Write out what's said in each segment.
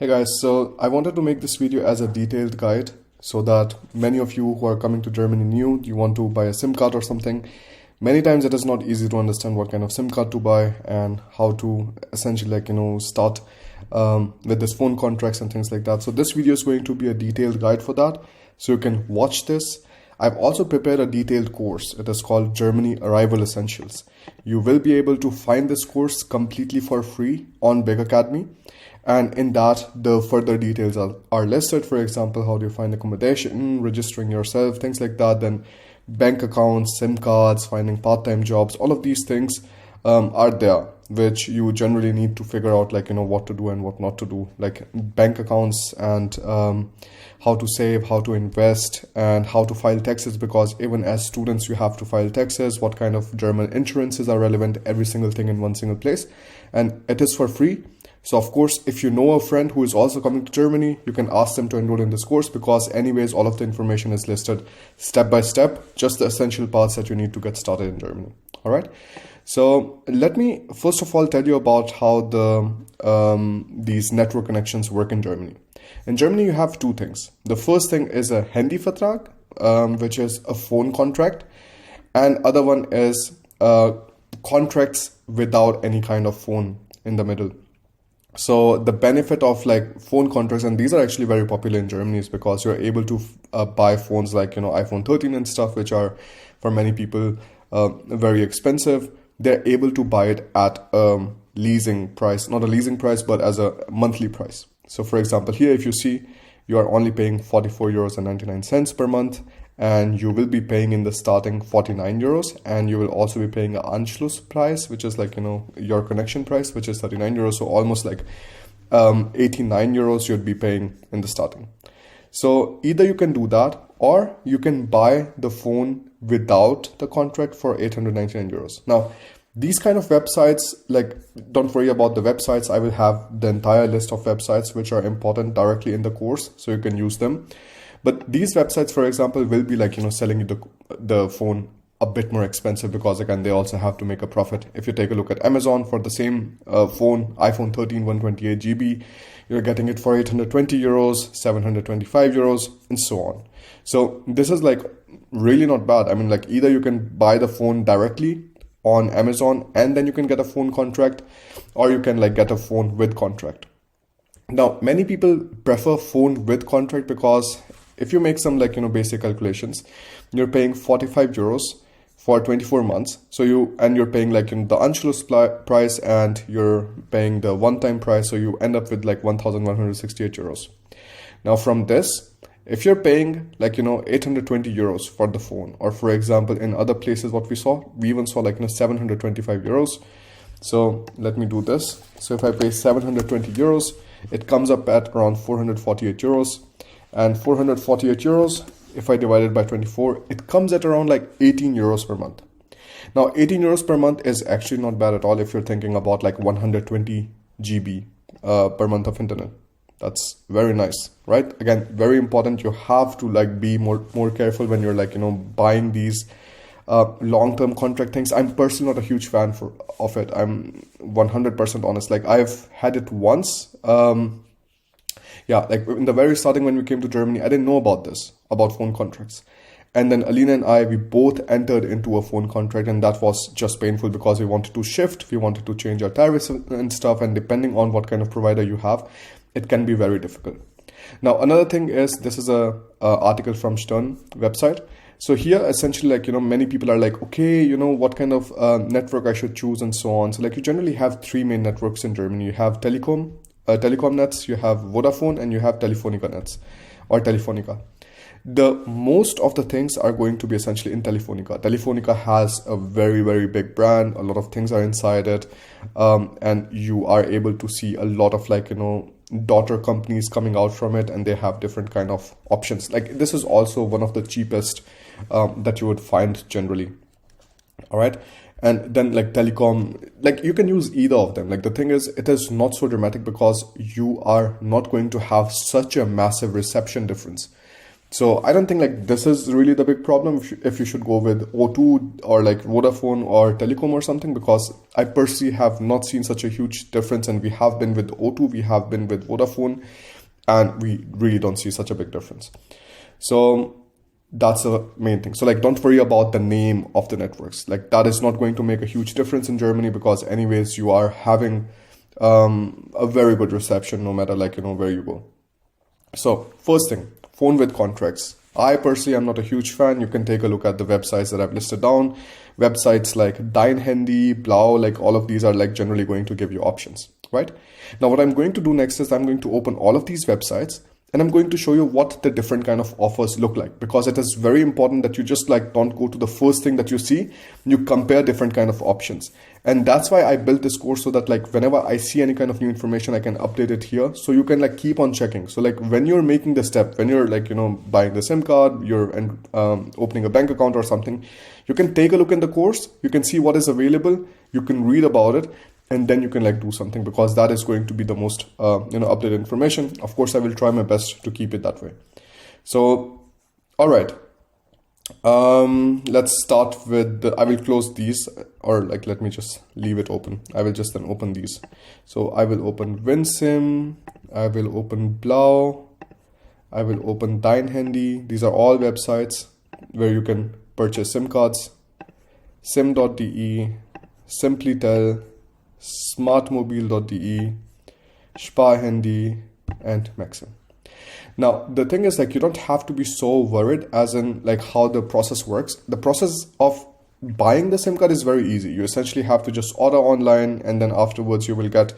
Hey guys, so I wanted to make this video as a detailed guide so that many of you who are coming to Germany new, you want to buy a SIM card or something. Many times it is not easy to understand what kind of SIM card to buy and how to essentially start with this phone contracts and things like that. So this video is going to be a detailed guide for that. So you can watch this. I've also prepared a detailed course. It is called Germany Arrival Essentials. You will be able to find this course completely for free on Big Academy. And in that, the further details are listed. For example, how do you find accommodation, registering yourself, things like that. Then bank accounts, SIM cards, finding part-time jobs, all of these things are there, which you generally need to figure out, what to do and what not to do, like bank accounts and how to save, how to invest, and how to file taxes, because even as students, you have to file taxes, what kind of German insurances are relevant, every single thing in one single place. And it is for free. So of course, if you know a friend who is also coming to Germany, you can ask them to enroll in this course, because anyways, all of the information is listed step by step, just the essential parts that you need to get started in Germany. All right. So let me first of all tell you about how these network connections work in Germany. In Germany, you have two things. The first thing is a Handyvertrag, which is a phone contract, and other one is contracts without any kind of phone in the middle. So the benefit of phone contracts, and these are actually very popular in Germany, is because you're able to buy phones like iPhone 13 and stuff, which are for many people very expensive. They're able to buy it at a leasing price, not a leasing price, but as a monthly price. So for example, here, if you see, you are only paying 44 euros and 99 cents per month, and you will be paying in the starting 49 euros, and you will also be paying an Anschluss price, which is your connection price, which is 39 euros. So almost 89 euros you'd be paying in the starting. So either you can do that, or you can buy the phone without the contract for 899 euros. Now, these kind of websites, don't worry about the websites. I will have the entire list of websites which are important directly in the course, so you can use them. But these websites, for example, will be selling you the phone a bit more expensive, because again, they also have to make a profit. If you take a look at Amazon, for the same phone, iPhone 13, 128 GB, you're getting it for 820 euros, 725 euros, and so on. So this is really not bad. I mean, either you can buy the phone directly on Amazon and then you can get a phone contract, or you can get a phone with contract. Now, many people prefer phone with contract, because if you make some basic calculations, you're paying 45 euros for 24 months. So you're paying the Anschluss price, and you're paying the one-time price. So you end up with 1,168 euros. Now from this, if you're paying 820 euros for the phone, or for example, in other places, what we even saw 725 euros. So let me do this. So if I pay 720 euros, it comes up at around 448 euros. And 448 euros, if I divide it by 24, it comes at around 18 euros per month. Now, 18 euros per month is actually not bad at all if you're thinking about 120 GB per month of internet. That's very nice, right? Again, very important. You have to be more careful when you're buying these long-term contract things. I'm personally not a huge fan of it. I'm 100% honest. I've had it once. In the very starting when we came to Germany, I didn't know about phone contracts. And then Alina and I, we both entered into a phone contract, and that was just painful, because we wanted to shift, we wanted to change our tariffs and stuff. And depending on what kind of provider you have, it can be very difficult. Now, another thing is, this is a article from Stern website. So here, essentially, many people are okay, what kind of network I should choose and so on. So you generally have three main networks in Germany. You have telecom nets, you have Vodafone, and you have Telefonica nets, or Telefonica. The most of the things are going to be essentially in Telefonica. Telefonica has a very, very big brand. A lot of things are inside it. And you are able to see a lot of daughter companies coming out from it, and they have different kind of options. This is also one of the cheapest that you would find generally. All right. And then telecom, you can use either of them. The thing is, it is not so dramatic, because you are not going to have such a massive reception difference. So I don't think like this is really the big problem if you should go with O2 or like Vodafone or Telecom or something, because I personally have not seen such a huge difference, and we have been with O2, we have been with Vodafone, and we really don't see such a big difference. So that's the main thing. So like, don't worry about the name of the networks. Like that is not going to make a huge difference in Germany, because anyways, you are having a very good reception no matter like, where you go. So first thing, phone with contracts. I personally am not a huge fan. You can take a look at the websites that I've listed down. Websites like Dein Handy, Blau, like all of these are like generally going to give you options, right? Now what I'm going to do next is I'm going to open all of these websites, and I'm going to show you what the different kind of offers look like, because it is very important that you just like don't go to the first thing that you see. You compare different kind of options. And that's why I built this course, so that like whenever I see any kind of new information, I can update it here. So you can like keep on checking. So like when you're making the step, when you're like, buying the SIM card, you're opening a bank account or something, you can take a look in the course. You can see what is available. You can read about it. And then you can like do something, because that is going to be the most, updated information. Of course, I will try my best to keep it that way. So, all right. Let's start with I will close these, or like, let me just leave it open. I will just then open these. So I will open WinSim. I will open Blau. I will open Dein Handy. These are all websites where you can purchase SIM cards. Sim.de, SimplyTel, smartmobile.de, Sparhandy, and Maxim. Now, the thing is like, you don't have to be so worried as in like how the process works. The process of buying the SIM card is very easy. You essentially have to just order online, and then afterwards you will get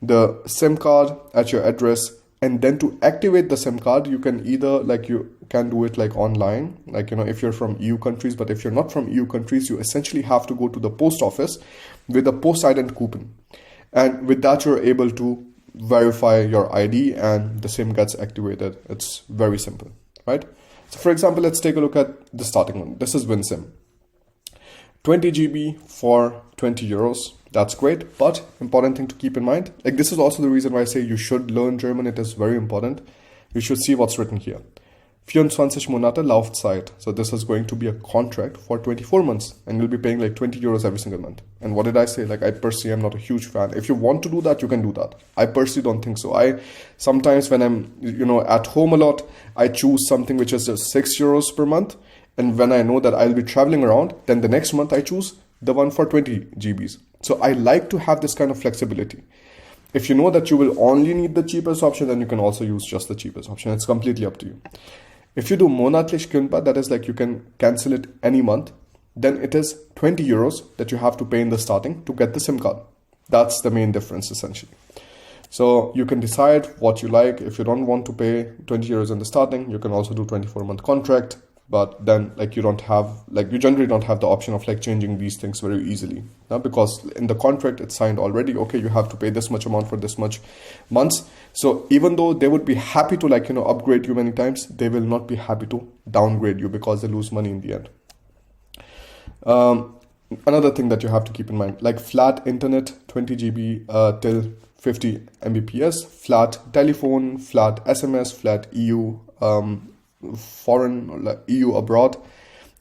the SIM card at your address. And then to activate the SIM card, you can either like, you can do it like online, like, if you're from EU countries. But if you're not from EU countries, you essentially have to go to the post office with a post ident coupon. And with that, you're able to verify your ID and the SIM gets activated. It's very simple, right? So for example, let's take a look at the starting one. This is WinSim. 20 GB for 20 euros. That's great, but important thing to keep in mind, like this is also the reason why I say you should learn German. It is very important. You should see what's written here. 24 Monate Laufzeit. So this is going to be a contract for 24 months, and you'll be paying like 20 euros every single month. And what did I say? Like, I personally am not a huge fan. If you want to do that, you can do that. I personally don't think so. I sometimes when I'm, at home a lot, I choose something which is just 6 euros per month. And when I know that I'll be traveling around, then the next month I choose the one for 20 GBs. So I like to have this kind of flexibility. If you know that you will only need the cheapest option, then you can also use just the cheapest option. It's completely up to you. If you do monatlich kündbar, that is like you can cancel it any month, then it is 20 euros that you have to pay in the starting to get the SIM card. That's the main difference essentially. So you can decide what you like. If you don't want to pay 20 euros in the starting, you can also do 24-month contract. But then like you generally don't have the option of like changing these things very easily. Now, because in the contract it's signed already, okay, you have to pay this much amount for this much months. So even though they would be happy to like, upgrade you many times, they will not be happy to downgrade you because they lose money in the end. Another thing that you have to keep in mind, like flat internet, 20 GB till 50 Mbps, flat telephone, flat SMS, flat EU, foreign or like EU abroad,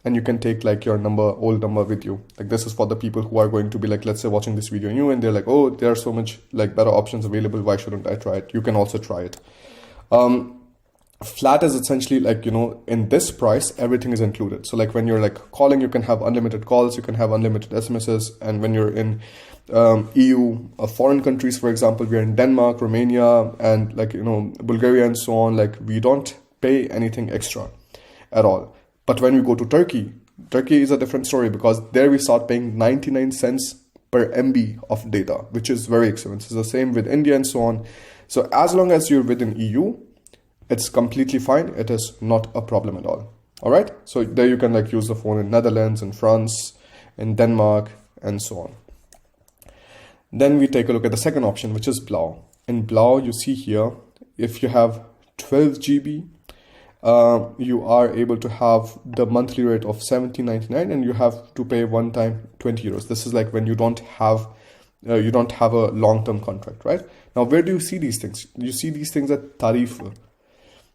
and you can take like your old number with you. Like this is for the people who are going to be like, let's say watching this video new, and they're like, oh, there are so much like better options available, why shouldn't I try it? You can also try it. Flat is essentially like, in this price everything is included. So like when you're like calling, you can have unlimited calls, you can have unlimited SMSs. And when you're in EU foreign countries, for example, we're in Denmark, Romania, and like Bulgaria and so on, like we don't pay anything extra at all. But when we go to Turkey is a different story, because there we start paying 99 cents per MB of data, which is very expensive. It's the same with India and so on. So as long as you're within EU, it's completely fine. It is not a problem at all. All right. So there you can like use the phone in Netherlands, in France, in Denmark, and so on. Then we take a look at the second option, which is Blau. In Blau, you see here, if you have 12 GB, you are able to have the monthly rate of 17.99, and you have to pay one time 20 euros. This is like when you don't have a long-term contract, right? Now, where do you see these things? You see these things at Tarife.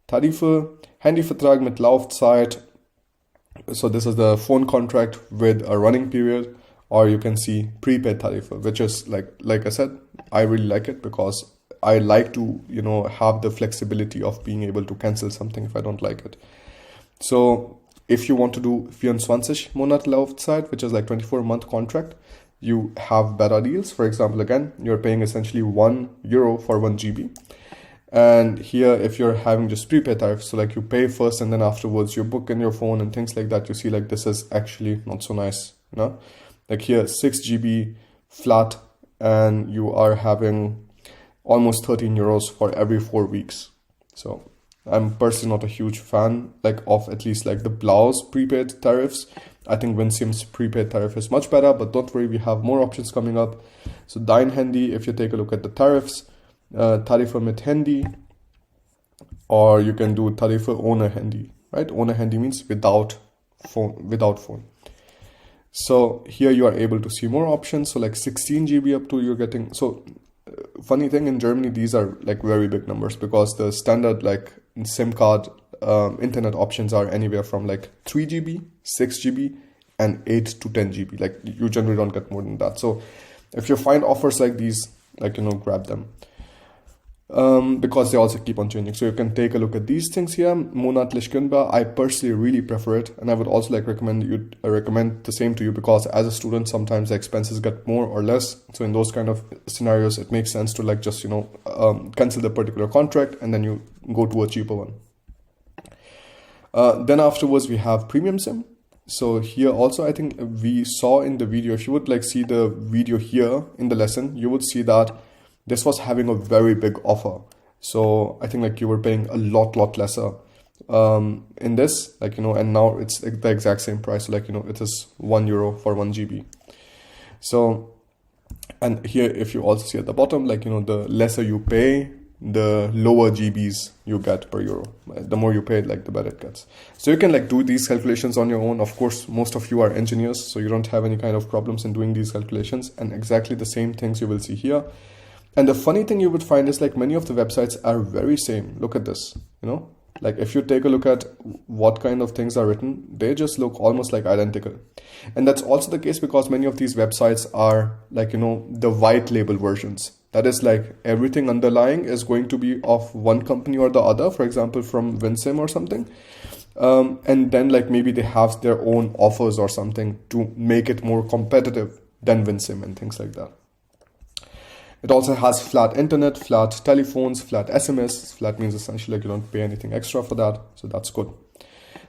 Tarife, Handyvertrag mit Laufzeit. So this is the phone contract with a running period, or you can see prepaid Tarife, which is like I said, I really like it because I like to, you know, have the flexibility of being able to cancel something if I don't like it. So if you want to do 24 Monat Laufzeit, which is like 24-month contract, you have better deals. For example, again, you're paying essentially €1 for 1 GB. And here, if you're having just prepaid tariff, so like you pay first and then afterwards you book in your phone and things like that, you see like this is actually not so nice, you know? Like here, 6 GB flat, and you are having almost €13 for every 4 weeks. So I'm personally not a huge fan like of at least like the Blau's prepaid tariffs. I think WinSim's prepaid tariff is much better, but don't worry, we have more options coming up. So Dein Handy, if you take a look at the tariffs, Tarife mit Handy, or you can do Tarife ohne Handy, right? Ohne Handy means without phone. So here you are able to see more options. So like 16 GB up to you're getting. So funny thing, in Germany, these are like very big numbers because the standard like SIM card internet options are anywhere from like 3 GB, 6 GB, and 8 to 10 GB. Like you generally don't get more than that. So if you find offers like these, like, you know, grab them. Because they also keep on changing. So you can take a look at these things here. Monatlich kündbar. I personally really prefer it, and I would also like recommend the same to you, because as a student sometimes the expenses get more or less. So in those kind of scenarios, it makes sense to like just, you know, cancel the particular contract and then you go to a cheaper one. Then afterwards we have premium SIM. So here also, I think we saw in the video, if you would like see the video here in the lesson, you would see that this was having a very big offer. So I think like you were paying a lot lesser in this, like, you know, and now it's the exact same price. So like, you know, it is €1 for 1 GB. So, and here, if you also see at the bottom, like, you know, the lesser you pay, the lower GBs you get per euro. The more you pay, like the better it gets. So you can like do these calculations on your own. Of course, most of you are engineers, so you don't have any kind of problems in doing these calculations, and exactly the same things you will see here. And the funny thing you would find is like many of the websites are very same. Look at this, you know, like if you take a look at what kind of things are written, they just look almost like identical. And that's also the case because many of these websites are like, you know, the white label versions. That is like everything underlying is going to be of one company or the other, for example, from WinSim or something. And then like maybe they have their own offers or something to make it more competitive than WinSim and things like that. It also has flat internet, flat telephones, flat SMS. Flat means essentially like you don't pay anything extra for that. So that's good.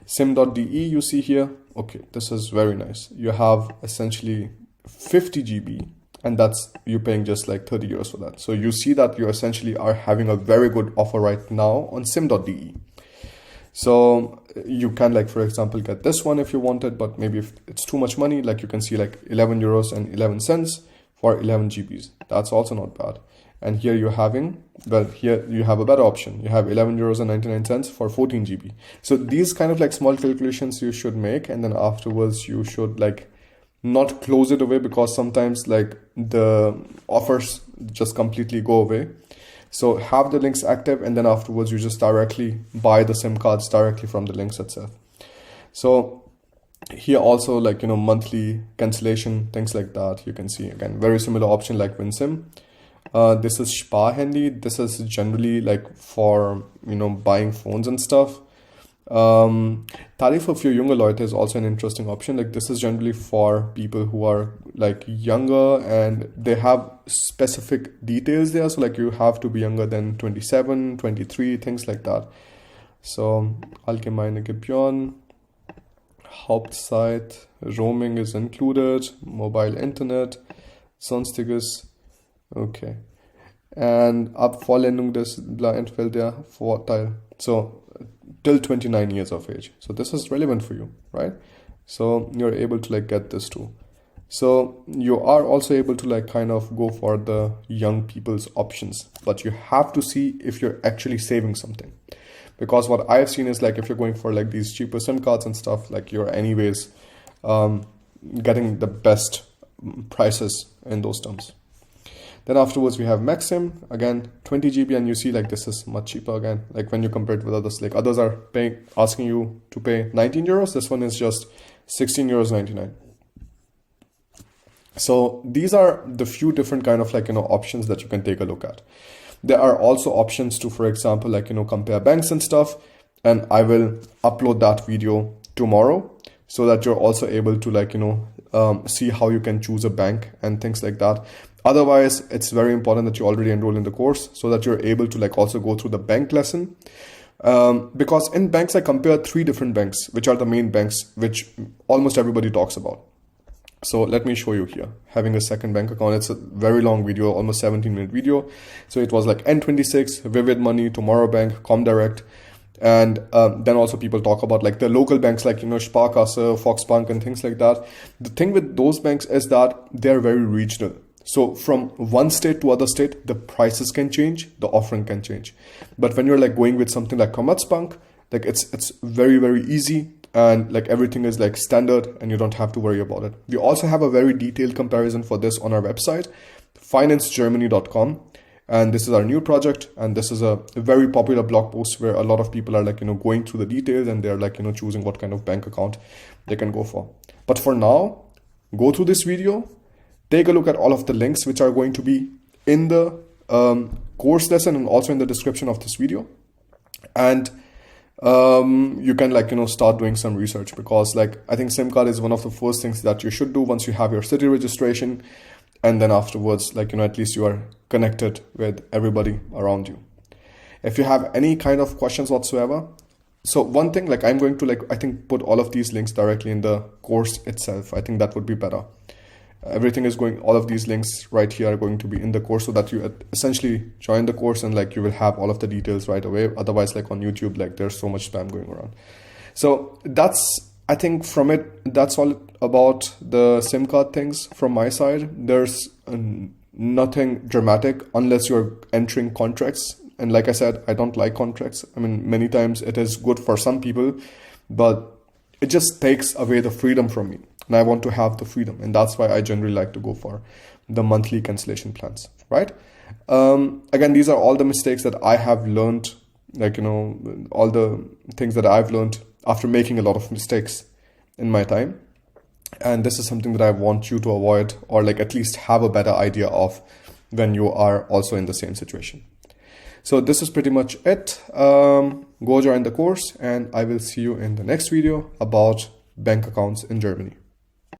Sim.de you see here. Okay, this is very nice. You have essentially 50 GB, and that's you paying just like €30 for that. So you see that you essentially are having a very good offer right now on sim.de. So you can like, for example, get this one if you wanted, but maybe if it's too much money, like you can see like €11.11 for 11 GBs. That's also not bad. And here you're having, well, here you have a better option. You have €11.99 for 14 GB. So these kind of like small calculations you should make, and then afterwards you should like not close it away, because sometimes like the offers just completely go away. So have the links active, and then afterwards you just directly buy the SIM cards directly from the links itself. So here also, like, you know, monthly cancellation, things like that. You can see again, very similar option like WinSim. This is Sparhandy. This is generally like for, you know, buying phones and stuff. Tarife für junge Leute is also an interesting option. Like this is generally for people who are like younger and they have specific details there. So like you have to be younger than 27, 23, things like that. So allgemeine Gebühren, Hauptzeit, Roaming is included, mobile internet, sonstiges. Okay. And ab Vollendung des entfällt der Vorteil. So till 29 years of age. So this is relevant for you, right? So you're able to like get this too. So you are also able to like kind of go for the young people's options, but you have to see if you're actually saving something. Because what I've seen is like if you're going for like these cheaper SIM cards and stuff, like you're anyways getting the best prices in those terms. Then afterwards we have Maxim, again 20 GB, and you see like this is much cheaper again, like when you compare it with others. Like others are asking you to pay 19 euros, this one is just 16 euros 99. So these are the few different kind of like, options that you can take a look at. There are also options to, for example, like, compare banks and stuff. And I will upload that video tomorrow so that you're also able to like, see how you can choose a bank and things like that. Otherwise, it's very important that you already enroll in the course so that you're able to like also go through the bank lesson. Because in banks, I compare 3 different banks, which are the main banks, which almost everybody talks about. So let me show you here, having a second bank account. It's a very long video, almost 17-minute video. So it was like N26, Vivid Money, Tomorrow Bank, Comdirect. And then also people talk about like the local banks like, Sparkasse, Volksbank and things like that. The thing with those banks is that they're very regional. So from one state to other state, the prices can change, the offering can change. But when you're like going with something like Commerzbank, like it's very, very easy. And like everything is like standard and you don't have to worry about it. We also have a very detailed comparison for this on our website, financegermany.com. And this is our new project. And this is a very popular blog post where a lot of people are like, going through the details and they're like, choosing what kind of bank account they can go for. But for now, go through this video, take a look at all of the links which are going to be in the course lesson and also in the description of this video. And you can like, start doing some research, because like, I think SIM card is one of the first things that you should do once you have your city registration. And then afterwards, like, at least you are connected with everybody around you. If you have any kind of questions whatsoever. So one thing, like I'm going to like, I think put all of these links directly in the course itself. I think that would be better. Everything is going, all of these links right here are going to be in the course so that you essentially join the course and like you will have all of the details right away. Otherwise, like on YouTube, like there's so much spam going around. So that's, I think from it, that's all about the SIM card things from my side. There's nothing dramatic unless you're entering contracts. And like I said, I don't like contracts. I mean, many times it is good for some people, but it just takes away the freedom from me. And I want to have the freedom. And that's why I generally like to go for the monthly cancellation plans, right? Again, these are all the mistakes that I have learned, like, all the things that I've learned after making a lot of mistakes in my time. And this is something that I want you to avoid, or like at least have a better idea of when you are also in the same situation. So this is pretty much it. Go join the course and I will see you in the next video about bank accounts in Germany.